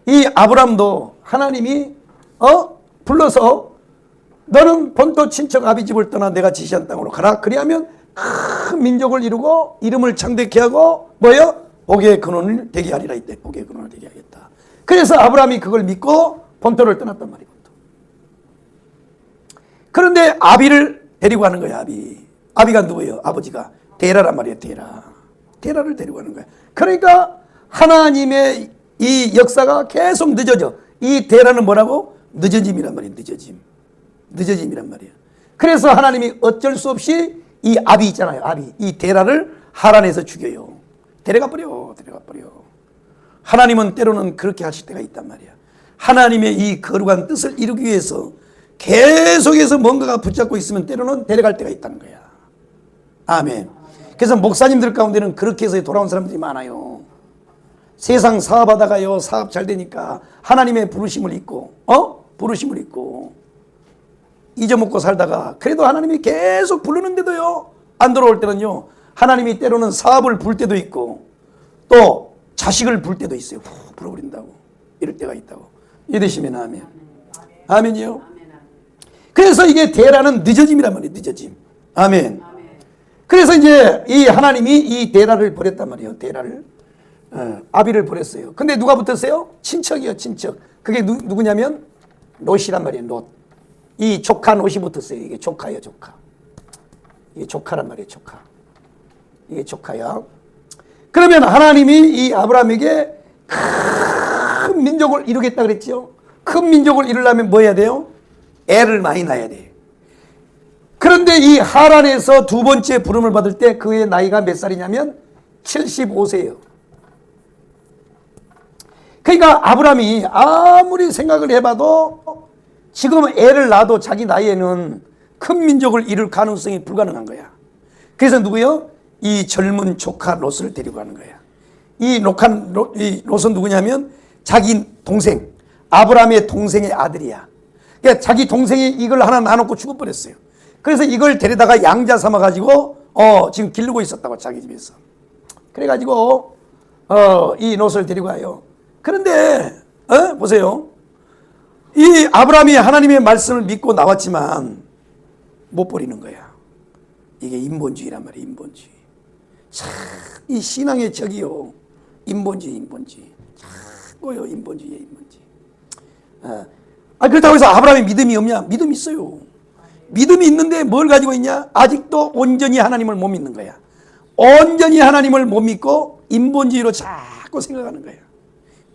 이 아브람도 하나님이 불러서 너는 본토 친척 아비 집을 떠나 내가 지시한 땅으로 가라. 그리하면 큰 민족을 이루고 이름을 창대케 하고 뭐요? 복의 근원을 되게 하리라 이때. 복의 근원을 되게 하겠다. 그래서 아브람이 그걸 믿고 본토를 떠났단 말이고. 그런데 아비를 데리고 가는 거야. 아비가 누구예요? 아버지가 데라란 말이에요. 데라를 데리고 가는 거야. 그러니까 하나님의 이 역사가 계속 늦어져. 이 데라는 뭐라고? 늦어짐이란 말이에요. 늦어짐이란 말이에요. 그래서 하나님이 어쩔 수 없이 이 아비 있잖아요. 이 데라를 하란에서 죽여요. 데려가 버려. 하나님은 때로는 그렇게 하실 때가 있단 말이야. 하나님의 이 거룩한 뜻을 이루기 위해서 계속해서 뭔가가 붙잡고 있으면 때로는 데려갈 때가 있다는 거야. 아멘. 그래서 목사님들 가운데는 그렇게 해서 돌아온 사람들이 많아요. 세상 사업하다가요, 사업 잘 되니까 하나님의 부르심을 잊고 잊어먹고 살다가 그래도 하나님이 계속 부르는데도요, 안 돌아올 때는요, 하나님이 때로는 사업을 불 때도 있고 또 자식을 불 때도 있어요. 불어버린다고. 이럴 때가 있다고. 이해되시면 아멘. 아멘이요. 그래서 이게 데라는 늦어짐이란 말이에요. 늦어짐. 아멘. 그래서 이제 이 하나님이 이 데라를 버렸단 말이에요. 데라를. 아비를 버렸어요. 근데 누가 붙었어요? 친척이요. 친척. 그게 누구냐면 롯이란 말이에요. 롯. 이 조카 롯이 붙었어요. 이게 조카예요. 조카. 이게 조카란 말이에요. 조카. 이게 조카야. 그러면 하나님이 이 아브라함에게 큰 민족을 이루겠다 그랬죠. 큰 민족을 이루려면 뭐 해야 돼요? 애를 많이 낳아야 돼. 그런데 이 하란에서 두 번째 부름을 받을 때 그의 나이가 몇 살이냐면 75세예요. 그러니까 아브라함이 아무리 생각을 해봐도 지금 애를 낳아도 자기 나이에는 큰 민족을 이룰 가능성이 불가능한 거야. 그래서 누구요? 이 젊은 조카 롯을 데리고 가는 거야. 이 롯은 누구냐면 자기 동생, 아브라함의 동생의 아들이야. 그러니까 자기 동생이 이걸 하나 나눠놓고 죽어버렸어요. 그래서 이걸 데려다가 양자 삼아가지고 지금 기르고 있었다고, 자기 집에서. 그래가지고 이 롯을 데리고 가요. 그런데 보세요. 이 아브라함이 하나님의 말씀을 믿고 나왔지만 못 버리는 거야. 이게 인본주의란 말이에요. 인본주의. 참, 이 신앙의 적이요, 인본주의. 자꾸요, 인본주의. 그렇다고 해서 아브라함이 믿음이 없냐? 믿음이 있어요. 믿음이 있는데 뭘 가지고 있냐? 아직도 온전히 하나님을 못 믿는 거야. 온전히 하나님을 못 믿고 인본주의로 자꾸 생각하는 거야.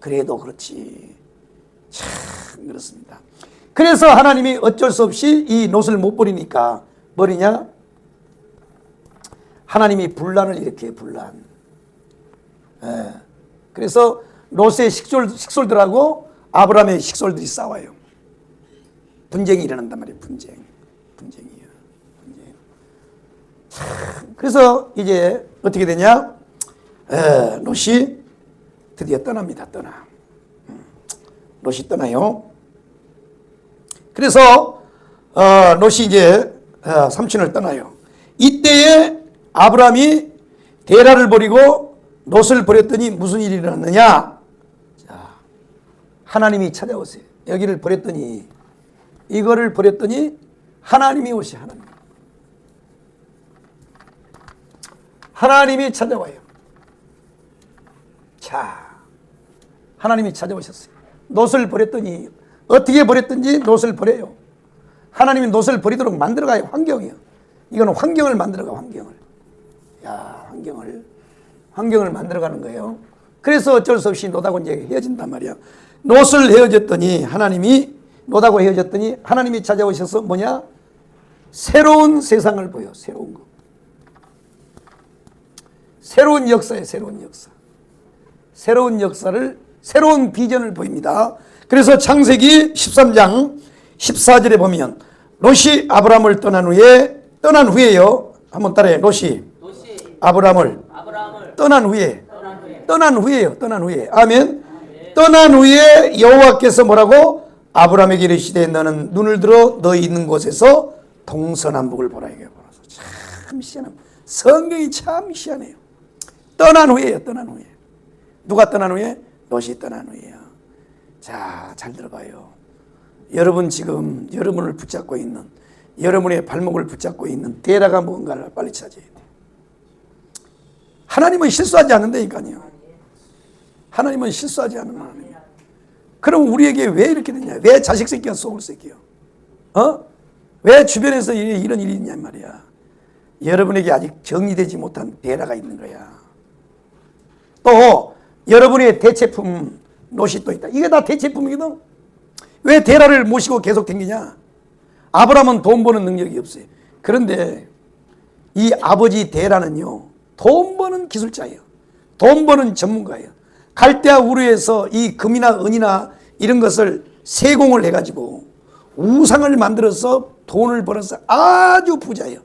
그래도 그렇지. 참 그렇습니다. 그래서 하나님이 어쩔 수 없이 이 롯을 못 버리니까 뭐냐? 하나님이 분란을 일으켜요. 분란. 그래서 롯의 식솔들하고 아브라함의 식솔들이 싸워요. 분쟁이 일어난단 말이에요. 분쟁이에요. 그래서 이제 어떻게 되냐? 롯이 드디어 떠납니다. 롯이 떠나요. 그래서 롯이 이제 삼촌을 떠나요. 이때에 아브라함이 데라를 버리고 롯을 버렸더니 무슨 일이 일어났느냐? 자, 하나님이 찾아오세요. 여기를 버렸더니, 이거를 버렸더니 하나님이 오시. 하나님이 찾아와요. 자, 하나님이 찾아오셨어요. 롯을 버렸더니, 어떻게 버렸든지 롯을 버려요. 하나님이 롯을 버리도록 만들어가요. 환경이요. 이거는 환경을 만들어가. 환경을 만들어가는 거예요. 그래서 어쩔 수 없이 롯하고 이제 헤어진단 말이야. 롯을 헤어졌더니 롯하고 헤어졌더니 하나님이 찾아오셔서 뭐냐? 새로운 세상을 보여. 새로운 거. 새로운 역사예요. 새로운 역사를, 새로운 비전을 보입니다. 그래서 창세기 13장 14절에 보면 롯이 아브라함을 떠난 후에요. 한번 따라해. 롯이 아브라함을 떠난 후에요. 아멘. 떠난 후에 여호와께서 뭐라고? 아브라함에게 이르시되 너는 눈을 들어 너 있는 곳에서 동서남북을 보라. 이게 참 희한합니다. 성경이 참 희한해요. 떠난 후에요. 누가 떠난 후에? 롯이 떠난 후에요. 자, 잘 들어봐요. 여러분 지금 여러분을 붙잡고 있는, 여러분의 발목을 붙잡고 있는 데라가 뭔가를 빨리 찾아야 돼. 하나님은 실수하지 않는다니까요. 하나님은 실수하지 않는 하나님. 그럼 우리에게 왜 이렇게 되냐? 왜 자식 새끼가 속을 새끼요? 왜 주변에서 이런 일이 있냐 말이야. 여러분에게 아직 정리되지 못한 데라가 있는 거야. 또 여러분의 대체품 롯이 또 있다. 이게 다 대체품이거든. 왜 데라를 모시고 계속 댕기냐? 아브라함은 돈 버는 능력이 없어요. 그런데 이 아버지 데라는요, 돈 버는 기술자예요. 돈 버는 전문가예요. 갈대아 우르에서 이 금이나 은이나 이런 것을 세공을 해가지고 우상을 만들어서 돈을 벌어서 아주 부자예요.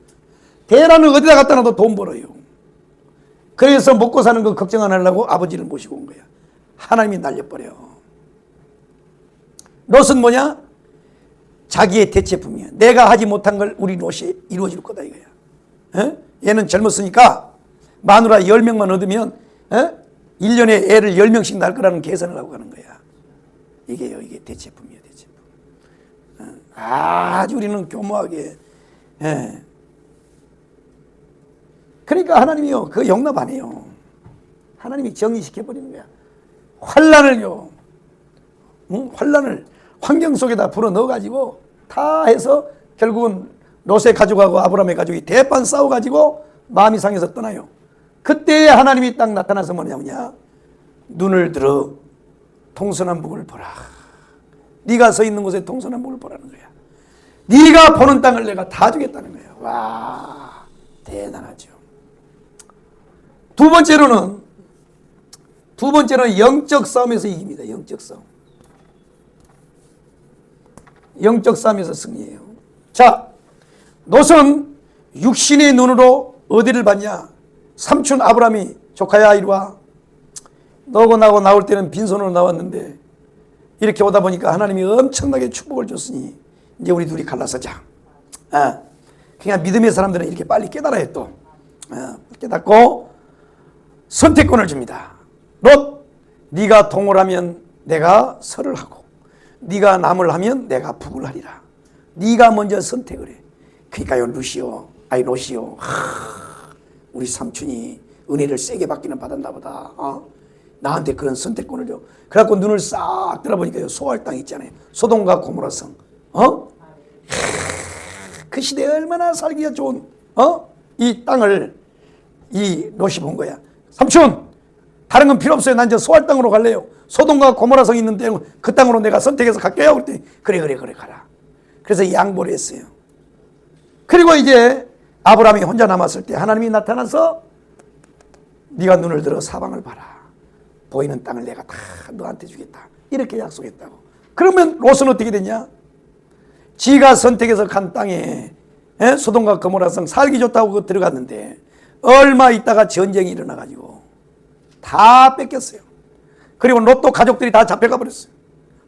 데라는 어디다 갖다 놔도 돈 벌어요. 그래서 먹고 사는 거 걱정 안 하려고 아버지를 모시고 온 거야. 하나님이 날려버려. 롯은 뭐냐? 자기의 대체품이야. 내가 하지 못한 걸 우리 롯이 이루어질 거다 이거야. 얘는 젊었으니까 마누라 10명만 얻으면 1년에 애를 10명씩 낳을 거라는 계산을 하고 가는 거야. 이게요, 이게 대체품이야, 대체품. 아주 우리는 교묘하게. 그러니까 하나님이요, 그거 용납 안 해요. 하나님이 정리시켜버리는 거야. 환란을요, 환란을 환경 속에다 불어 넣어가지고 다 해서 결국은 롯의 가족하고 아브라함의 가족이 대판 싸워가지고 마음이 상해서 떠나요. 그때 하나님이 딱 나타나서 뭐냐면 눈을 들어 동서남북을 보라. 네가 서 있는 곳에 동서남북을 보라는 거야. 네가 보는 땅을 내가 다 주겠다는 거야. 와, 대단하죠. 두 번째로는 영적 싸움에서 이깁니다. 영적 싸움. 영적 싸움에서 승리해요. 자, 롯은 육신의 눈으로 어디를 봤냐? 삼촌 아브라함이 조카야 이리 와. 너고 나고 나올 때는 빈손으로 나왔는데 이렇게 오다 보니까 하나님이 엄청나게 축복을 줬으니 이제 우리 둘이 갈라서자. 그냥 믿음의 사람들은 이렇게 빨리 깨달아요 또. 깨닫고 선택권을 줍니다. 롯, 네가 동을 하면 내가 설을 하고 네가 남을 하면 내가 북을 하리라. 네가 먼저 선택을 해. 그러니까요, 롯이요. 우리 삼촌이 은혜를 세게 받기는 받았나 보다. 나한테 그런 선택권을 줘. 그래갖고 눈을 싹 들어보니까요, 소할 땅 있잖아요. 소돔과 고모라 성. 그 시대에 얼마나 살기가 좋은 이 땅을 이 롯이 본 거야. 삼촌, 다른 건 필요 없어요. 난 저 소할 땅으로 갈래요. 소돔과 고모라 성이 있는 땅, 그 땅으로 내가 선택해서 갈게요. 그랬더니 그래 가라. 그래서 양보를 했어요. 그리고 이제 아브라함이 혼자 남았을 때 하나님이 나타나서 네가 눈을 들어 사방을 봐라. 보이는 땅을 내가 다 너한테 주겠다. 이렇게 약속했다고. 그러면 롯은 어떻게 됐냐? 지가 선택해서 간 땅에 소돔과 고모라 성 살기 좋다고 들어갔는데 얼마 있다가 전쟁이 일어나가지고 다 뺏겼어요. 그리고 롯도 가족들이 다 잡혀가 버렸어요.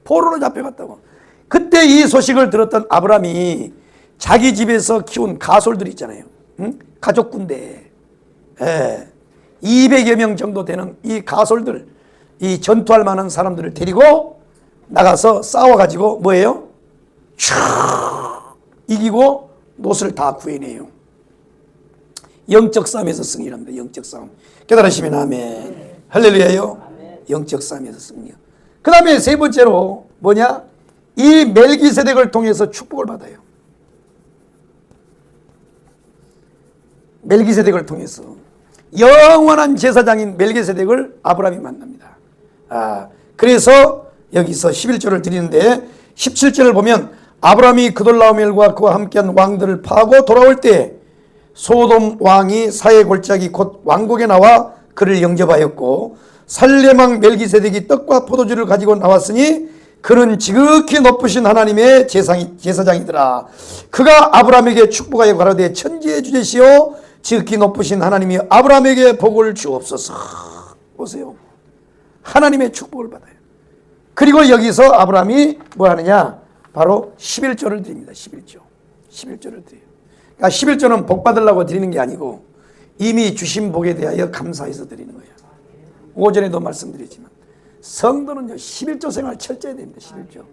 포로로 잡혀갔다고. 그때 이 소식을 들었던 아브라함이 자기 집에서 키운 가솔들 있잖아요. 가족 군대. 200여 명 정도 되는 이 가솔들, 이 전투할 만한 사람들을 데리고 나가서 싸워가지고 뭐예요? 촤 이기고 롯을 다 구해내요. 영적 싸움에서 승리합니다. 영적 싸움. 깨달으시면 아멘. 할렐루야요. 영적 싸움에서 승리. 그 다음에 세 번째로 뭐냐? 이 멜기세덱을 통해서 축복을 받아요. 멜기세덱을 통해서 영원한 제사장인 멜기세덱을 아브라함이 만납니다. 그래서 여기서 11절을 드리는데 17절을 보면 아브라함이 그돌라오멜과 그와 함께한 왕들을 파고 돌아올 때 소돔 왕이 사해 골짜기 곧 왕국에 나와 그를 영접하였고 살렘왕 멜기세덱이 떡과 포도주를 가지고 나왔으니 그는 지극히 높으신 하나님의 제사장이더라. 그가 아브라함에게 축복하여 가로되 천지의 주제시오 지극히 높으신 하나님이 아브라함에게 복을 주옵소서. 보세요. 하나님의 축복을 받아요. 그리고 여기서 아브라함이 뭐 하느냐? 바로 11조를 드립니다. 11조를 드려요. 그러니까 11조는 복 받으려고 드리는 게 아니고 이미 주신 복에 대하여 감사해서 드리는 거예요. 오전에도 말씀드렸지만 성도는요 11조 생활 철저해야 됩니다. 11조.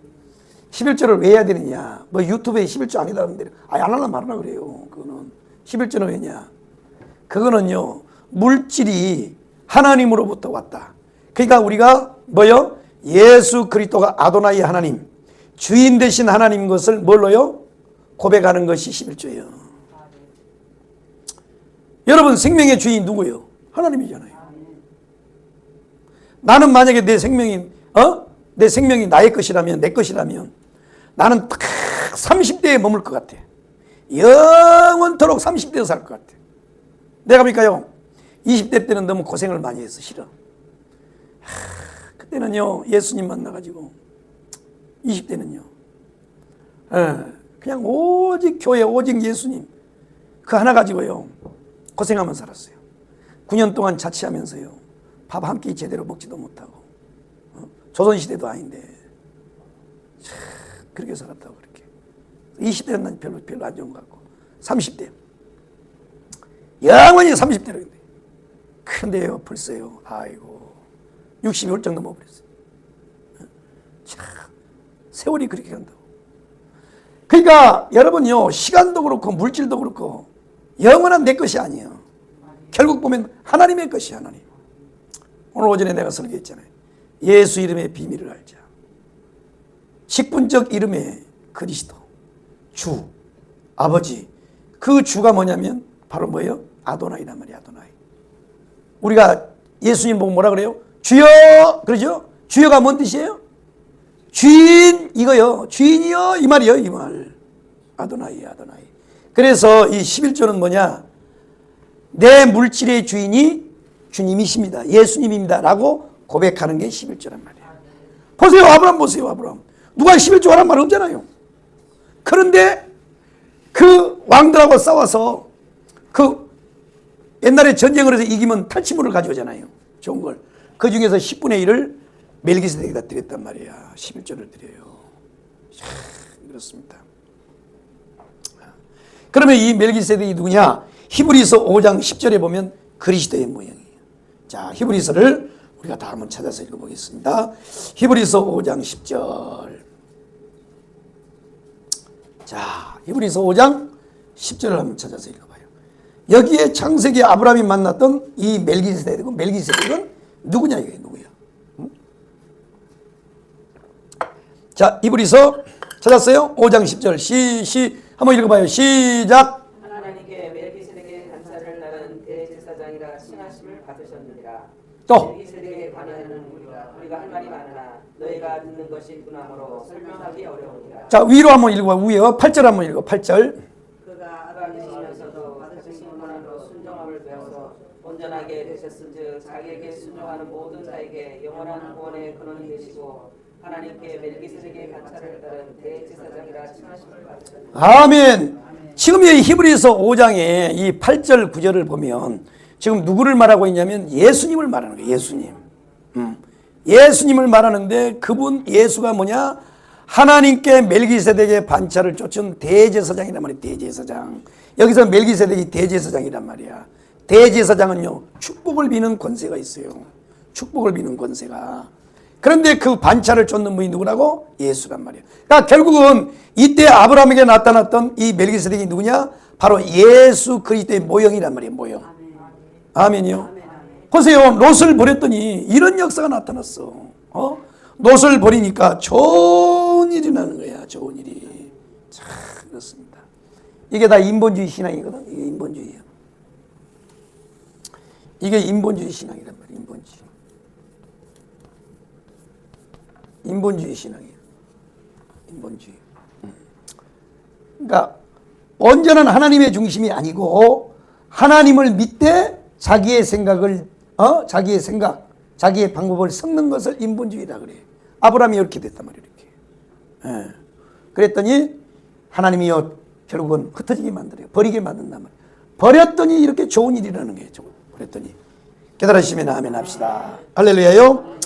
11조를 왜 해야 되느냐? 뭐 유튜브에 11조 아니다 하는데 안 하려면 말하라 그래요. 그거는 11조는 왜냐? 그거는요 물질이 하나님으로부터 왔다. 그러니까 우리가 뭐요? 예수 그리스도가 아도나이 하나님, 주인 되신 하나님 것을 뭘로요? 고백하는 것이 11조예요. 여러분 생명의 주인 누구예요? 하나님이잖아요. 나는 만약에 내 생명이 나의 것이라면, 내 것이라면 나는 딱 30대에 머물 것 같아. 영원토록 30대에 살 것 같아. 내가 보니까요 20대 때는 너무 고생을 많이 해서 싫어. 그때는요 예수님 만나가지고 20대는요 그냥 오직 교회, 오직 예수님 그 하나 가지고요 고생하면서 살았어요. 9년 동안 자취하면서요 밥 한 끼 제대로 먹지도 못하고 조선시대도 아닌데 그렇게 살았다고. 그렇게 20대는 난 별로 안 좋은 것 같고 30대 영원히 30대로 있네. 근데요 벌써요 아이고 60이 훌쩍 넘어버렸어요. 참 세월이 그렇게 간다고. 그러니까 여러분요 시간도 그렇고 물질도 그렇고 영원한 내 것이 아니에요. 결국 보면 하나님의 것이 하나님. 오늘 오전에 내가 설교했잖아요. 예수 이름의 비밀을 알자. 직분적 이름의 그리스도, 주, 아버지. 그 주가 뭐냐면 바로 뭐예요? 아도나이란 말이에요. 아도나이. 우리가 예수님 보고 뭐라 그래요? 주여! 그러죠? 주여가 뭔 뜻이에요? 주인 이거요. 주인이요 이 말이요. 이 말. 아도나이 아도나이. 그래서 이 11조는 뭐냐? 내 물질의 주인이 주님이십니다. 예수님입니다. 라고 고백하는 게 11조란 말이에요. 보세요. 아브라함 보세요. 아브라함. 누가 11조 하란 말 없잖아요. 그런데 그 왕들하고 싸워서 그 옛날에 전쟁을 해서 이기면 탈취물을 가져오잖아요. 좋은 걸. 그 중에서 10분의 1을 멜기세덱에다 드렸단 말이야. 11조를 드려요. 그렇습니다. 그러면 이 멜기세덱이 누구냐? 히브리서 5장 10절에 보면 그리스도의 모형이에요. 자, 히브리서를 우리가 다 한번 찾아서 읽어보겠습니다. 히브리서 5장 10절. 자, 히브리서 5장 10절을 한번 찾아서 읽어봐요. 여기에 창세기 아브라함이 만났던 이 멜기세덱은 누구냐 이게 누구야? 응? 자, 히브리서 찾았어요? 5장 10절 한번 읽어봐요. 시작. 하나님께 멜기세덱의 간사를 나른 대제사장이라 칭하심을 받으셨느니라. 또 멜기세덱에 관하여는 우리가 할 말이 많으나 너희가 듣는 것이 분함으로 설명하기 어려우니라. 자, 위로 한번 읽어봐. 위에 8절 한번 읽어. 8절. 그가 아브라함이시면서도 받으신 고난으로 순종함을 배워서 온전하게 되셨은즉 자기에게 순종하는 모든 자에게 영원한 구원의 근원이 되시고 하나님께 멜기세덱의 간사를 따른 대제사장이라 칭하심을 받으셨느니라. 아멘. 지금 이 히브리서 5장에 이 8절 9절을 보면 지금 누구를 말하고 있냐면 예수님을 말하는 거예요. 예수님. 예수님을 말하는데 그분 예수가 뭐냐? 하나님께 멜기세덱의 반차를 쫓은 대제사장이란 말이에요. 대제사장. 여기서 멜기세덱이 대제사장이란 말이야. 대제사장은요 축복을 비는 권세가 있어요. 축복을 비는 권세가. 그런데 그 반차를 쫓는 분이 누구라고? 예수란 말이야. 그러니까 결국은 이때 아브라함에게 나타났던 이 멜기세덱이 누구냐? 바로 예수 그리스도의 모형이란 말이에요. 모형. 아멘이요. 보세요. 롯을 버렸더니 이런 역사가 나타났어. 롯을 버리니까 좋은 일이 나는 거야. 좋은 일이. 참 그렇습니다. 이게 다 인본주의 신앙이거든. 이게 인본주의예요. 이게 인본주의 신앙이란 말이에요. 인본주의 신앙이에요. 인본주의. 그러니까 온전한 하나님의 중심이 아니고 하나님을 믿되 자기의 생각을 자기의 생각, 자기의 방법을 섞는 것을 인본주의라 그래요. 아브라함이 이렇게 됐단 말이에요. 이렇게. 그랬더니 하나님이요 결국은 흩어지게 만들어요. 버리게 만든단 말이에요. 버렸더니 이렇게 좋은 일이라는 거예요. 그랬더니 깨달으시면 아멘 합시다. 할렐루야요.